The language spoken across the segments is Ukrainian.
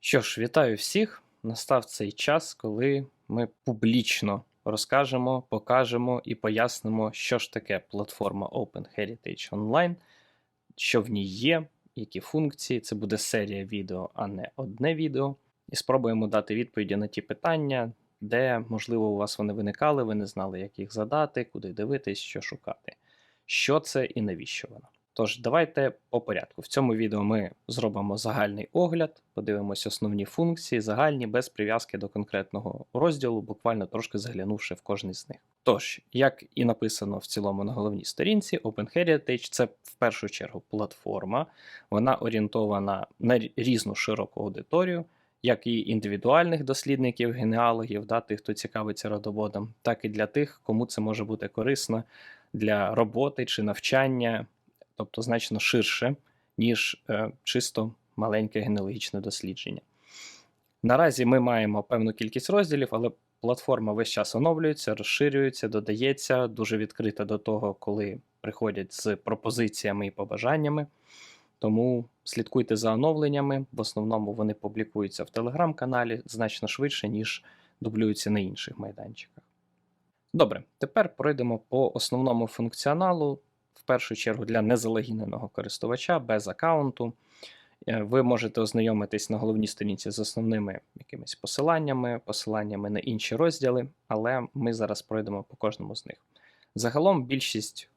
Що ж, вітаю всіх! Настав цей час, коли ми публічно розкажемо, покажемо і пояснимо, що ж таке платформа OpenHeritage Online, що в ній є, які функції. Це буде серія відео, а не одне відео. І спробуємо дати відповіді на ті питання, де, можливо, у вас вони виникали, ви не знали, як їх задати, куди дивитись, що шукати. Що це і навіщо воно. Тож, давайте по порядку. В цьому відео ми зробимо загальний огляд, подивимось основні функції, загальні, без прив'язки до конкретного розділу, буквально трошки заглянувши в кожний з них. Тож, як і написано в цілому на головній сторінці, OpenHeritage – це в першу чергу платформа, вона орієнтована на різну широку аудиторію, як і індивідуальних дослідників, генеалогів, тих, хто цікавиться родоводом, так і для тих, кому це може бути корисно для роботи чи навчання, тобто значно ширше, ніж чисто маленьке генеалогічне дослідження. Наразі ми маємо певну кількість розділів, але платформа весь час оновлюється, розширюється, додається, дуже відкрита до того, коли приходять з пропозиціями і побажаннями. Тому слідкуйте за оновленнями, в основному вони публікуються в телеграм-каналі значно швидше, ніж дублюються на інших майданчиках. Добре, тепер пройдемо по основному функціоналу. В першу чергу для незалогіненого користувача, без аккаунту. Ви можете ознайомитись на головній сторінці з основними якимись посиланнями на інші розділи, але ми зараз пройдемо по кожному з них. Загалом більшість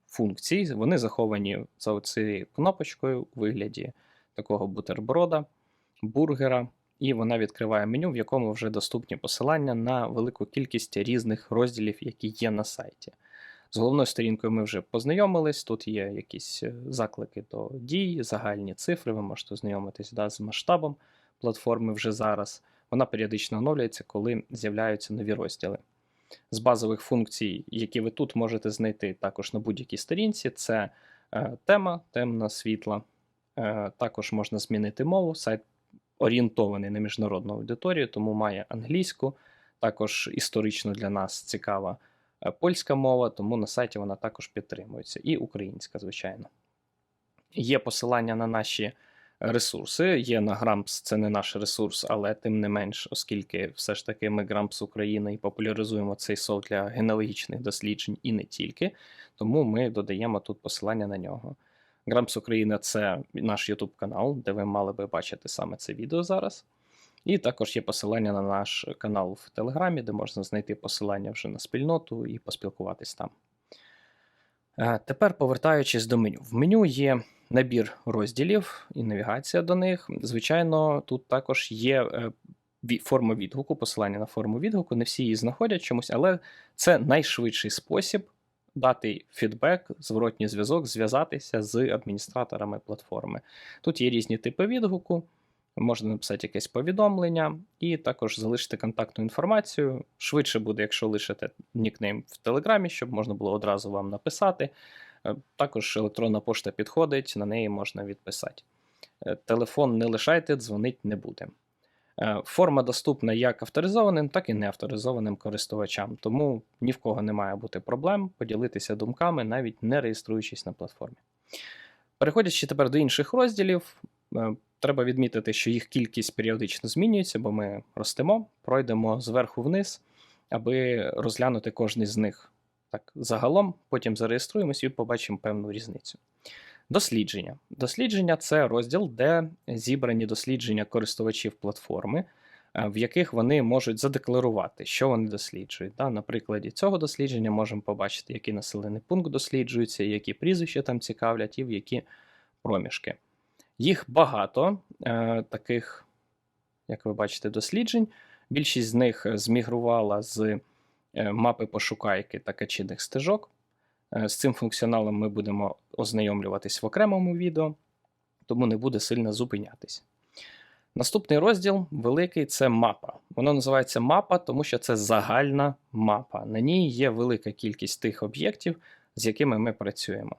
функцій, вони заховані за цією кнопочкою у вигляді такого бутерброда, бургера, і вона відкриває меню, в якому вже доступні посилання на велику кількість різних розділів, які є на сайті. З головною сторінкою ми вже познайомились, тут є якісь заклики до дій, загальні цифри, ви можете ознайомитись з масштабом платформи вже зараз. Вона періодично оновлюється, коли з'являються нові розділи. З базових функцій, які ви тут можете знайти також на будь-якій сторінці, це тема, темна, світла. Також можна змінити мову, сайт орієнтований на міжнародну аудиторію, тому має англійську, також історично для нас цікава польська мова, тому на сайті вона також підтримується. І українська, звичайно. Є посилання на наші ресурси. Є на Gramps, це не наш ресурс, але тим не менш, оскільки все ж таки ми Gramps Україна і популяризуємо цей софт для генеалогічних досліджень і не тільки, тому ми додаємо тут посилання на нього. Gramps Україна – це наш YouTube канал, де ви мали би бачити саме це відео зараз. І також є посилання на наш канал в Телеграмі, де можна знайти посилання вже на спільноту і поспілкуватись там. Тепер повертаючись до меню. В меню є набір розділів і навігація до них. Звичайно, тут також є форма відгуку, посилання на форму відгуку. Не всі її знаходять чомусь, але це найшвидший спосіб дати фідбек, зворотній зв'язок, зв'язатися з адміністраторами платформи. Тут є різні типи відгуку. Можна написати якесь повідомлення і також залишити контактну інформацію. Швидше буде, якщо лишите нікнейм в Телеграмі, щоб можна було одразу вам написати. Також електронна пошта підходить, на неї можна відписати. Телефон не лишайте, дзвонить не буде. Форма доступна як авторизованим, так і неавторизованим користувачам, тому ні в кого не має бути проблем поділитися думками, навіть не реєструючись на платформі. Переходячи тепер до інших розділів, треба відмітити, що їх кількість періодично змінюється, бо ми ростемо, пройдемо зверху вниз, аби розглянути кожний з них так загалом, потім зареєструємось і побачимо певну різницю. Дослідження. Дослідження – це розділ, де зібрані дослідження користувачів платформи, в яких вони можуть задекларувати, що вони досліджують. На прикладі цього дослідження можемо побачити, який населений пункт досліджується, які прізвища там цікавлять і в які проміжки. Їх багато, таких, як ви бачите, досліджень. Більшість з них змігрувала з мапи пошукайки та качиних стежок. З цим функціоналом ми будемо ознайомлюватись в окремому відео, тому не буде сильно зупинятись. Наступний розділ великий – це мапа. Воно називається мапа, тому що це загальна мапа. На ній є велика кількість тих об'єктів, з якими ми працюємо.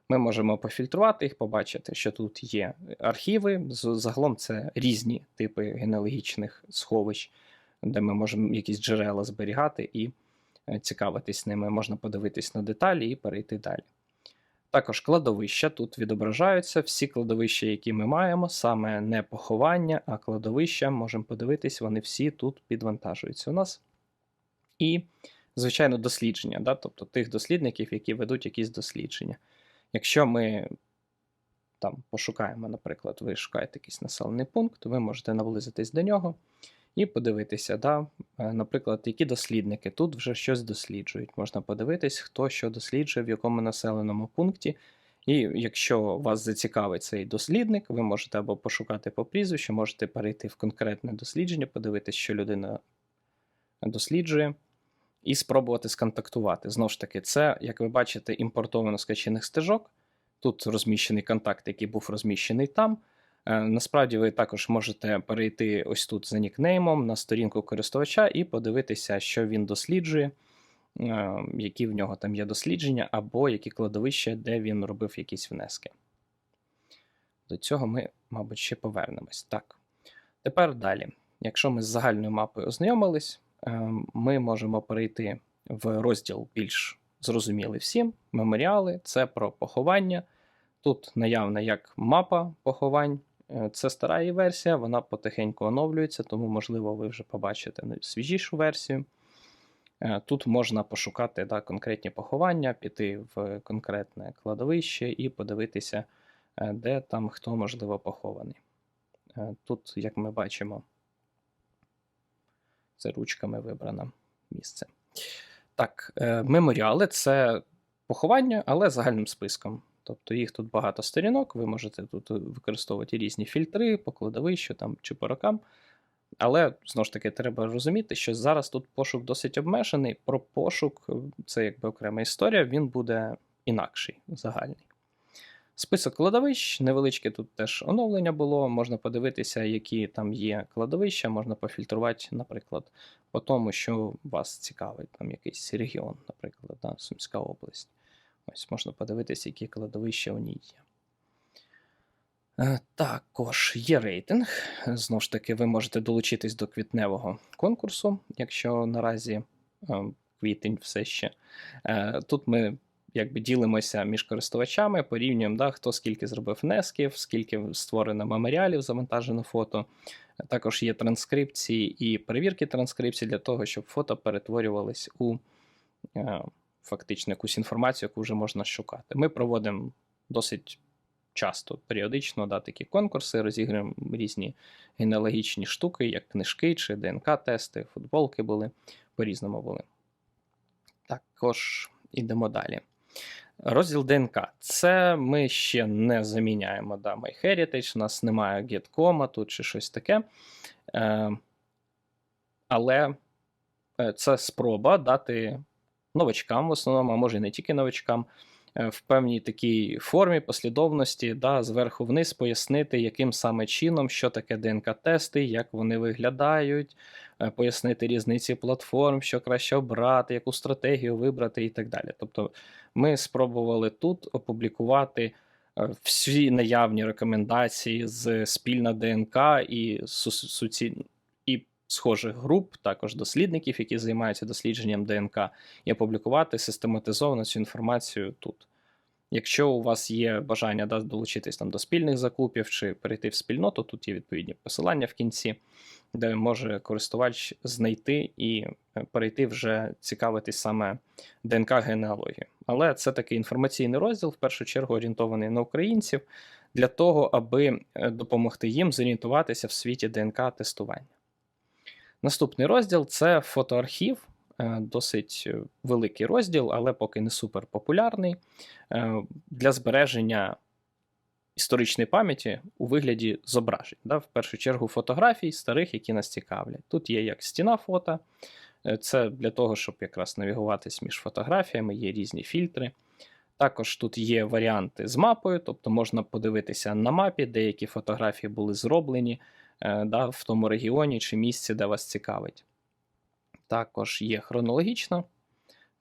Ми можемо пофільтрувати їх, побачити, що тут є архіви. Загалом це різні типи генеалогічних сховищ, де ми можемо якісь джерела зберігати і цікавитись ними. Можна подивитись на деталі і перейти далі. Також кладовища тут відображаються. Всі кладовища, які ми маємо, саме не поховання, а кладовища, можемо подивитись, вони всі тут підвантажуються у нас. І, звичайно, дослідження, да? Тобто тих дослідників, які ведуть якісь дослідження. Якщо ми там пошукаємо, наприклад, ви шукаєте якийсь населений пункт, ви можете наблизитись до нього і подивитися, да, наприклад, які дослідники тут вже щось досліджують. Можна подивитись, хто що досліджує, в якому населеному пункті. І якщо вас зацікавить цей дослідник, ви можете або пошукати по прізвищу, можете перейти в конкретне дослідження, подивитись, що людина досліджує, і спробувати сконтактувати. Знову ж таки, це, як ви бачите, імпортовано скачених стежок. Тут розміщений контакт, який був розміщений там. Насправді ви також можете перейти ось тут за нікнеймом на сторінку користувача і подивитися, що він досліджує, які в нього там є дослідження, або які кладовища, де він робив якісь внески. До цього ми, мабуть, ще повернемось. Так, тепер далі. Якщо ми з загальною мапою ознайомились, ми можемо перейти в розділ більш зрозумілий всім. Меморіали – це про поховання. Тут наявна як мапа поховань. Це стара її версія, вона потихеньку оновлюється, тому, можливо, ви вже побачите свіжішу версію. Тут можна пошукати конкретні поховання, піти в конкретне кладовище і подивитися, де там хто, можливо, похований. Тут, як ми бачимо, це ручками вибране місце. Так, меморіали – це поховання, але загальним списком. Тобто їх тут багато сторінок, ви можете тут використовувати різні фільтри по кладовищу там, чи по рокам. Але, знову ж таки, треба розуміти, що зараз тут пошук досить обмежений. Про пошук, це якби окрема історія, він буде інакший, загальний. Список кладовищ, невеличке тут теж оновлення було, можна подивитися, які там є кладовища, можна пофільтрувати, наприклад, по тому, що вас цікавить, там якийсь регіон, наприклад, да, Сумська область. Ось можна подивитися, які кладовища у ній є. Також є рейтинг. Знову ж таки, ви можете долучитись до квітневого конкурсу, якщо наразі квітень все ще. Тут ми якби ділимося між користувачами, порівнюємо, да, хто скільки зробив внесків, скільки створено меморіалів, завантажено фото. Також є транскрипції і перевірки транскрипцій для того, щоб фото перетворювались у фактично якусь інформацію, яку вже можна шукати. Ми проводимо досить часто, періодично, да, такі конкурси, розіграємо різні генеалогічні штуки, як книжки чи ДНК-тести, футболки були, по-різному були. Також ідемо далі. Розділ ДНК. Це ми ще не заміняємо MyHeritage, у нас немає GetComa тут чи щось таке. Але це спроба дати новачкам в основному, а може і не тільки новачкам, в певній такій формі, послідовності, зверху вниз пояснити, яким саме чином, що таке ДНК-тести, як вони виглядають, пояснити різниці платформ, що краще обрати, яку стратегію вибрати і так далі. Тобто ми спробували тут опублікувати всі наявні рекомендації з спільна ДНК і схожих груп, також дослідників, які займаються дослідженням ДНК, і опублікувати систематизовано цю інформацію тут. Якщо у вас є бажання долучитись до спільних закупів чи перейти в спільноту, тут є відповідні посилання в кінці, де може користувач знайти і перейти вже цікавитись саме ДНК-генеалогією. Але це такий інформаційний розділ, в першу чергу орієнтований на українців, для того, аби допомогти їм зорієнтуватися в світі ДНК-тестування. Наступний розділ – це фотоархів, досить великий розділ, але поки не супер популярний, для збереження історичної пам'яті у вигляді зображень. В першу чергу фотографій старих, які нас цікавлять. Тут є як стіна фото, це для того, щоб якраз навігуватись між фотографіями, є різні фільтри. Також тут є варіанти з мапою, тобто можна подивитися на мапі, деякі фотографії були зроблені в тому регіоні чи місці, де вас цікавить. Також є хронологічно,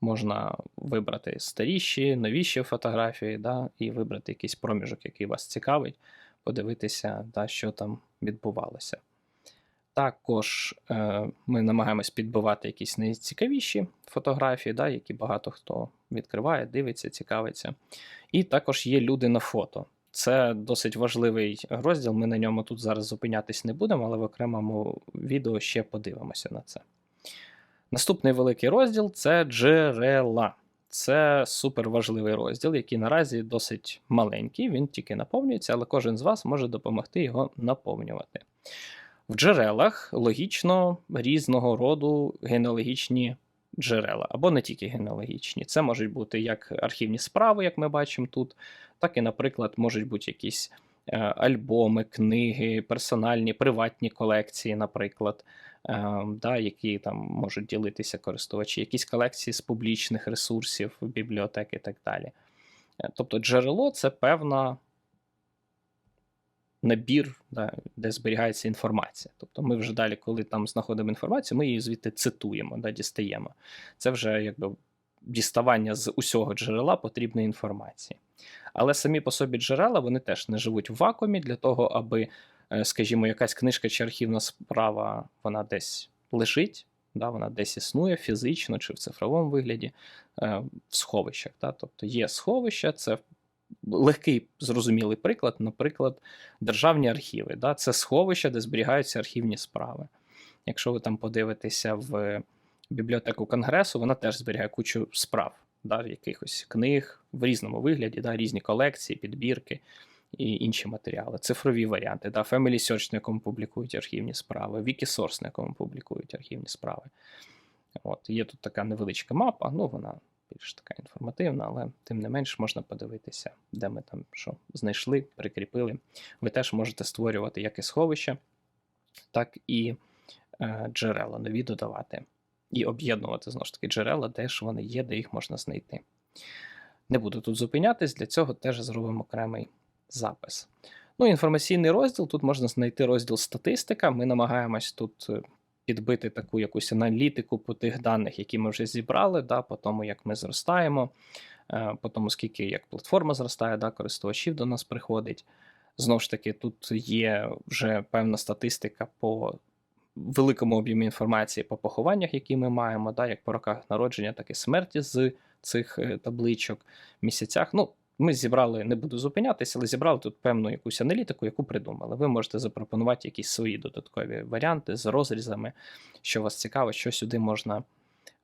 можна вибрати старіші, новіші фотографії, і вибрати якийсь проміжок, який вас цікавить, подивитися, що там відбувалося. Також ми намагаємось підбивати якісь найцікавіші фотографії, які багато хто відкриває, дивиться, цікавиться. І також є люди на фото. Це досить важливий розділ, ми на ньому тут зараз зупинятись не будемо, але в окремому відео ще подивимося на це. Наступний великий розділ – це джерела. Це суперважливий розділ, який наразі досить маленький, він тільки наповнюється, але кожен з вас може допомогти його наповнювати. В джерелах логічно різного роду генеалогічні джерела, або не тільки генеалогічні. Це можуть бути як архівні справи, як ми бачимо тут, так і, наприклад, можуть бути якісь альбоми, книги, персональні, приватні колекції, наприклад, які там можуть ділитися користувачі, якісь колекції з публічних ресурсів, бібліотек і так далі. Тобто джерело – це певна набір, де зберігається інформація. Тобто ми вже далі, коли там знаходимо інформацію, ми її звідти цитуємо, дістаємо. Це вже якби діставання з усього джерела потрібної інформації. Але самі по собі джерела, вони теж не живуть в вакуумі для того, аби, скажімо, якась книжка чи архівна справа, вона десь лежить, вона десь існує фізично чи в цифровому вигляді, в сховищах. Тобто є сховища, це легкий, зрозумілий приклад, наприклад, державні архіви. Це сховища, де зберігаються архівні справи. Якщо ви там подивитеся в бібліотеку Конгресу, вона теж зберігає кучу справ, якихось книг в різному вигляді, різні колекції, підбірки і інші матеріали. Цифрові варіанти, Family Search, на якому публікують архівні справи, Wikisource, на якому публікують архівні справи. Є тут така невеличка мапа, вона більш така інформативна, але тим не менш можна подивитися, де ми там що знайшли, прикріпили. Ви теж можете створювати як і сховища, так і джерела нові додавати. І об'єднувати, знову ж таки, джерела, де ж вони є, де їх можна знайти. Не буду тут зупинятись, для цього теж зробимо окремий запис. Інформаційний розділ, тут можна знайти розділ статистика. Ми намагаємось тут підбити таку якусь аналітику по тих даних, які ми вже зібрали, по тому, як ми зростаємо, по тому, скільки як платформа зростає, користувачів до нас приходить. Знову ж таки, тут є вже певна статистика по великому об'ємі інформації по похованнях, які ми маємо, як по роках народження, так і смерті з цих табличок, місяцях. Ми зібрали, не буду зупинятися, але зібрали тут певну якусь аналітику, яку придумали. Ви можете запропонувати якісь свої додаткові варіанти з розрізами, що вас цікаво, що сюди можна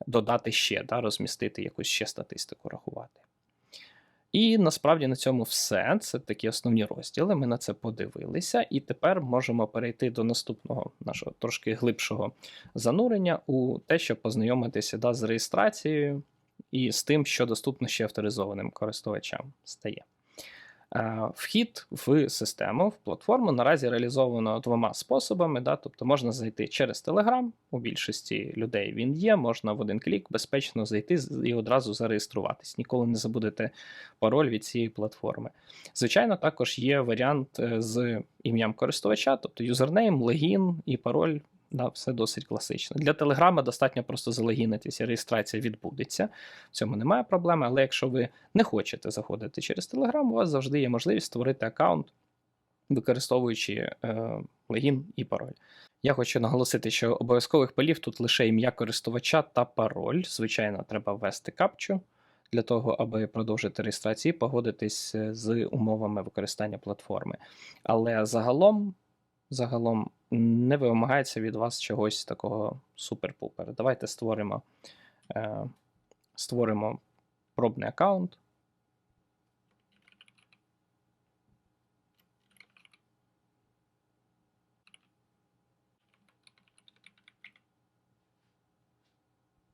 додати ще, розмістити якусь ще статистику, рахувати. І насправді на цьому все. Це такі основні розділи, ми на це подивилися, і тепер можемо перейти до наступного нашого трошки глибшого занурення у те, щоб познайомитися з реєстрацією і з тим, що доступно ще авторизованим користувачам стає. Вхід в систему, в платформу наразі реалізовано двома способами. Тобто можна зайти через Telegram, у більшості людей він є, можна в один клік безпечно зайти і одразу зареєструватись. Ніколи не забудете пароль від цієї платформи. Звичайно, також є варіант з ім'ям користувача, тобто юзернейм, логін і пароль. Все досить класично. Для Телеграма достатньо просто залогінитися, реєстрація відбудеться. В цьому немає проблеми, але якщо ви не хочете заходити через Телеграм, у вас завжди є можливість створити аккаунт, використовуючи логін і пароль. Я хочу наголосити, що обов'язкових полів тут лише ім'я користувача та пароль. Звичайно, треба ввести капчу для того, аби продовжити реєстрацію і погодитись з умовами використання платформи. Але загалом не вимагається від вас чогось такого супер-пупер. Давайте створимо пробний аккаунт.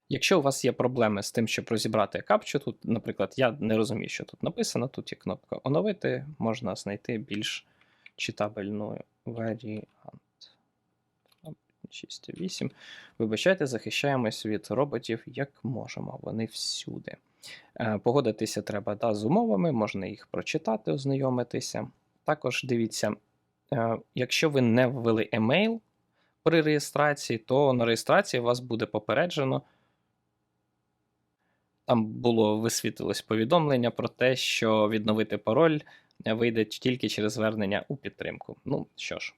Якщо у вас є проблеми з тим, щоб розібрати капчу, тут, наприклад, я не розумію, що тут написано, тут є кнопка «Оновити», можна знайти більш читабельну варіант. 6.8. Вибачайте, захищаємось від роботів як можемо, вони всюди. Погодитися треба з умовами, можна їх прочитати, ознайомитися. Також дивіться, якщо ви не ввели емейл при реєстрації, то на реєстрації вас буде попереджено. Там висвітилось повідомлення про те, що відновити пароль вийде тільки через звернення у підтримку. Що ж.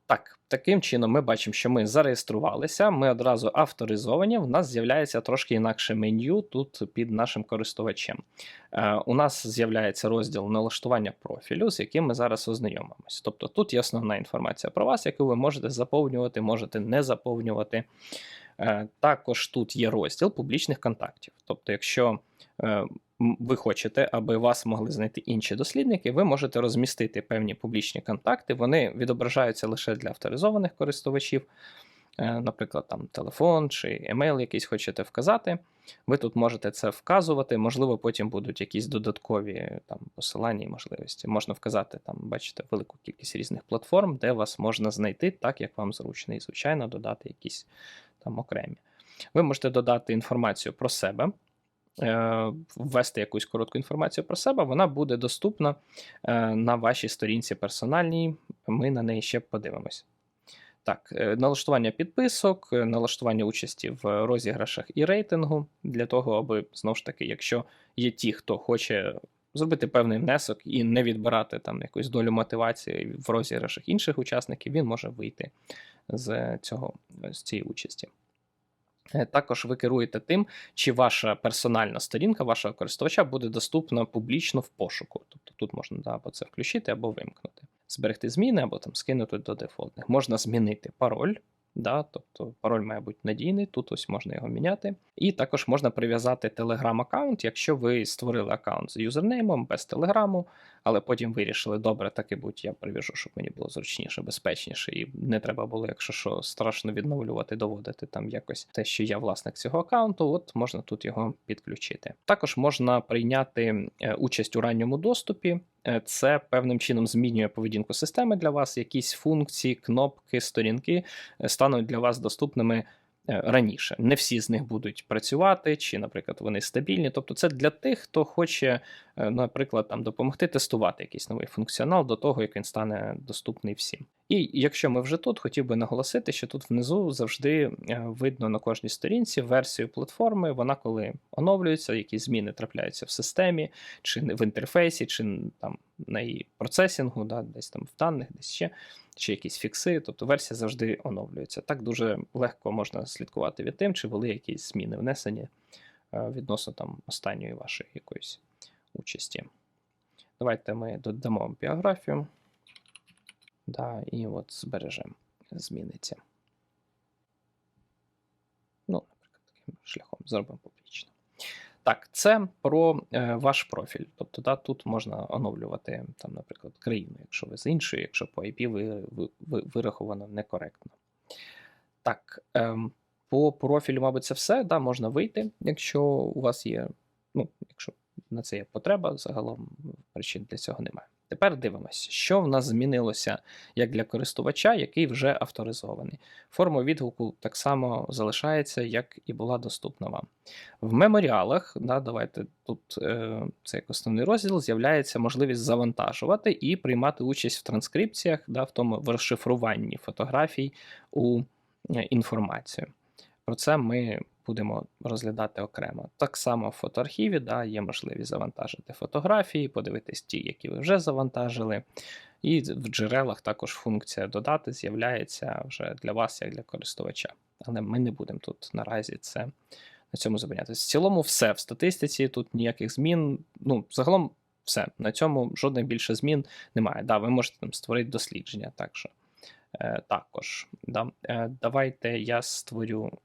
Так, таким чином ми бачимо, що ми зареєструвалися, ми одразу авторизовані, в нас з'являється трошки інакше меню тут під нашим користувачем. У нас з'являється розділ налаштування профілю, з яким ми зараз ознайомимося. Тобто тут є основна інформація про вас, яку ви можете заповнювати, можете не заповнювати. Також тут є розділ публічних контактів. Тобто, якщо ви хочете, аби вас могли знайти інші дослідники, ви можете розмістити певні публічні контакти. Вони відображаються лише для авторизованих користувачів. Наприклад, там телефон чи емейл якийсь хочете вказати. Ви тут можете це вказувати, можливо, потім будуть якісь додаткові там посилання і можливості. Можна вказати, там, бачите, велику кількість різних платформ, де вас можна знайти так, як вам зручно, і, звичайно, додати якісь там окремі. Ви можете додати інформацію про себе, ввести якусь коротку інформацію про себе, вона буде доступна на вашій сторінці персональній, ми на неї ще подивимось. Так, налаштування підписок, налаштування участі в розіграшах і рейтингу, для того, аби, знову ж таки, якщо є ті, хто хоче зробити певний внесок і не відбирати там якусь долю мотивації в розіграшах інших учасників, він може вийти з цієї участі. Також ви керуєте тим, чи ваша персональна сторінка вашого користувача буде доступна публічно в пошуку. Тобто тут можна або це включити, або вимкнути. Зберегти зміни, або там скинути до дефолтних. Можна змінити пароль, тобто пароль має бути надійний, тут ось можна його міняти. І також можна прив'язати Telegram-аккаунт, якщо ви створили аккаунт з юзернеймом, без Телеграму, але потім вирішили, добре, так і будь, я прив'яжу, щоб мені було зручніше, безпечніше, і не треба було, якщо що, страшно відновлювати, доводити там якось те, що я власник цього аккаунту, от можна тут його підключити. Також можна прийняти участь у ранньому доступі. Це певним чином змінює поведінку системи для вас, якісь функції, кнопки, сторінки стануть для вас доступними раніше. Не всі з них будуть працювати, чи, наприклад, вони стабільні. Тобто це для тих, хто хоче, наприклад, там, допомогти тестувати якийсь новий функціонал до того, як він стане доступний всім. І якщо ми вже тут, хотів би наголосити, що тут внизу завжди видно на кожній сторінці версію платформи, вона коли оновлюється, які зміни трапляються в системі, чи в інтерфейсі, чи там на її процесінгу, десь там в даних, десь ще, чи якісь фікси, тобто версія завжди оновлюється. Так дуже легко можна слідкувати від тим, чи були якісь зміни внесені відносно там останньої вашої якоїсь участі. Давайте ми додамо біографію. І от збережемо, зміниться. Наприклад, таким шляхом зробимо публічно. Так, це про ваш профіль. Тобто, тут можна оновлювати, там, наприклад, країну, якщо ви з іншої, якщо по IP вираховано некоректно. Так, по профілю, мабуть, це все. Можна вийти, якщо у вас є, якщо на це є потреба, загалом причин для цього немає. Тепер дивимося, що в нас змінилося як для користувача, який вже авторизований. Форма відгуку так само залишається, як і була доступна вам. В меморіалах, давайте тут це як основний розділ, з'являється можливість завантажувати і приймати участь в транскрипціях, в тому в розшифруванні фотографій у інформацію. Про це ми будемо розглядати окремо. Так само в фотоархіві є можливість завантажити фотографії, подивитись ті, які ви вже завантажили. І в джерелах також функція додати з'являється вже для вас, як для користувача. Але ми не будемо тут наразі на цьому зупинятися. В цілому все. В статистиці тут ніяких змін. Загалом все. На цьому жодних більше змін немає. Ви можете там створити дослідження. Також. Давайте я створю.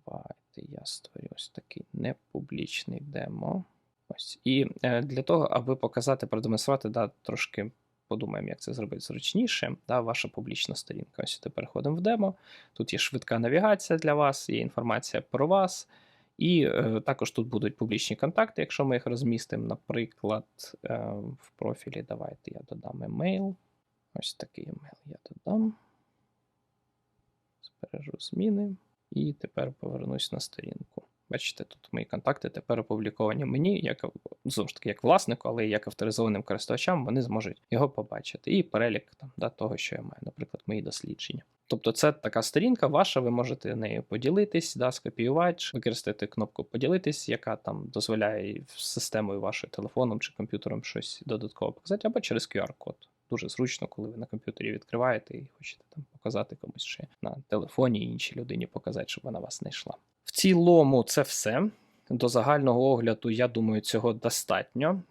Давайте я створю ось такий непублічний демо. І для того, аби показати, продемонструвати, трошки подумаємо, як це зробити зручніше. Ваша публічна сторінка. Ось тепер переходимо в демо. Тут є швидка навігація для вас, є інформація про вас. І також тут будуть публічні контакти, якщо ми їх розмістимо. Наприклад, в профілі давайте я додам емейл. Ось такий емейл я додам. Збережу зміни. І тепер повернусь на сторінку. Бачите, тут мої контакти тепер опубліковані мені, знову ж таки, як власнику, але і як авторизованим користувачам, вони зможуть його побачити. І перелік того, що я маю, наприклад, мої дослідження. Тобто це така сторінка ваша, ви можете нею поділитись, да, скопіювати, використати кнопку поділитись, яка там дозволяє з системою вашою телефоном чи комп'ютером щось додатково показати, або через QR-код. Дуже зручно, коли ви на комп'ютері відкриваєте і хочете там показати комусь ще на телефоні і іншій людині показати, щоб вона вас знайшла. В цілому це все. До загального огляду, я думаю, цього достатньо.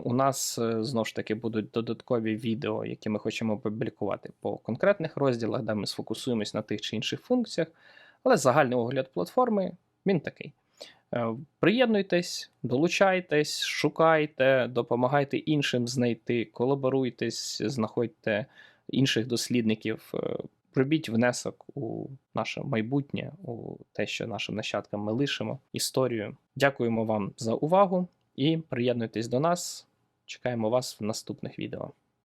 У нас, знову ж таки, будуть додаткові відео, які ми хочемо опублікувати по конкретних розділах, де ми сфокусуємось на тих чи інших функціях. Але загальний огляд платформи, він такий. Приєднуйтесь, долучайтесь, шукайте, допомагайте іншим знайти, колаборуйтесь, знаходьте інших дослідників, робіть внесок у наше майбутнє, у те, що нашим нащадкам ми лишимо, історію. Дякуємо вам за увагу і приєднуйтесь до нас. Чекаємо вас в наступних відео.